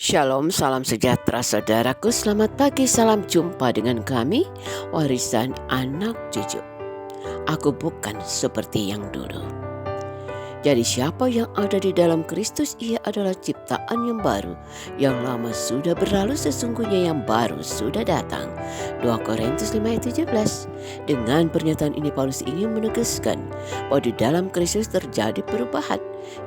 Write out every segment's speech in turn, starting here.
Shalom, salam sejahtera saudaraku. Selamat pagi, salam jumpa dengan kami, warisan anak cucu. Aku bukan seperti yang dulu. Jadi siapa yang ada di dalam Kristus, ia adalah ciptaan yang baru. Yang lama sudah berlalu, sesungguhnya yang baru sudah datang. 2 Korintus 5 ayat 17. Dengan pernyataan ini Paulus ingin menegaskan bahwa di dalam Kristus terjadi perubahan,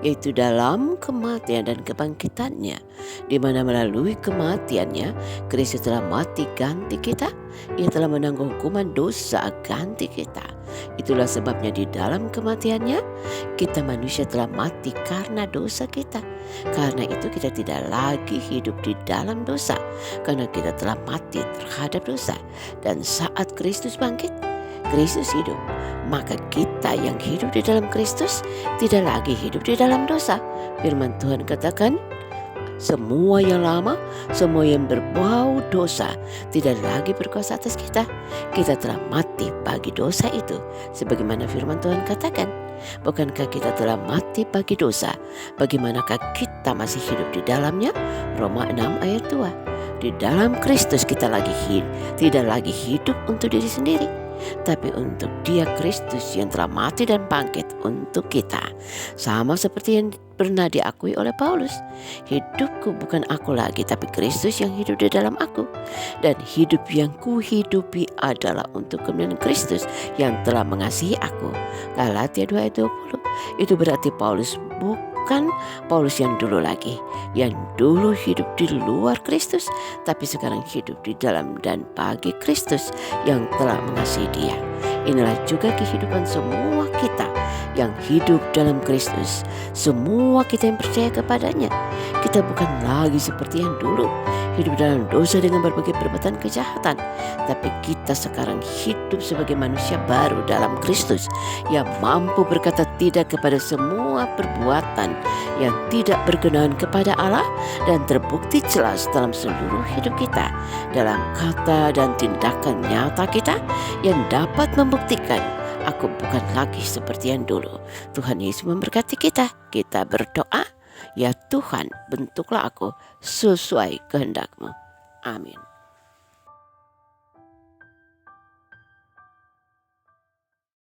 yaitu dalam kematian dan kebangkitannya, di mana melalui kematiannya Kristus telah mati ganti kita. Ia telah menanggung hukuman dosa ganti kita. Itulah sebabnya di dalam kematiannya kita manusia telah mati karena dosa kita. Karena itu kita tidak lagi hidup di dalam dosa, karena kita telah mati terhadap dosa. Dan saat Kristus bangkit, Kristus hidup, maka kita yang hidup di dalam Kristus tidak lagi hidup di dalam dosa. Firman Tuhan katakan, semua yang lama, semua yang berbau dosa tidak lagi berkuasa atas kita. Kita telah mati bagi dosa itu. Sebagaimana firman Tuhan katakan, bukankah kita telah mati bagi dosa? Bagaimanakah kita masih hidup di dalamnya? Roma 6 ayat 2. Di dalam Kristus kita tidak lagi hidup untuk diri sendiri, tapi untuk Dia Kristus yang telah mati dan bangkit untuk kita. Sama seperti yang pernah diakui oleh Paulus, hidupku bukan aku lagi, tapi Kristus yang hidup di dalam aku. Dan hidup yang kuhidupi adalah untuk kemuliaan Kristus yang telah mengasihi aku. Galatia 2 ayat 20. Itu berarti Paulus bukan Paulus yang dulu lagi, yang dulu hidup di luar Kristus, tapi sekarang hidup di dalam dan bagi Kristus yang telah mengasihi dia. Inilah juga kehidupan semua kita yang hidup dalam Kristus. Semua kita yang percaya kepadanya. Kita bukan lagi seperti yang dulu, hidup dalam dosa dengan berbagai perbuatan kejahatan. Tapi kita sekarang hidup sebagai manusia baru dalam Kristus, yang mampu berkata tidak kepada semua perbuatan yang tidak berkenan kepada Allah, dan terbukti jelas dalam seluruh hidup kita, dalam kata dan tindakan nyata kita, yang dapat membuktikan aku bukan lagi seperti yang dulu. Tuhan Yesus memberkati kita. Kita berdoa, ya Tuhan, bentuklah aku sesuai kehendak-Mu. Amin.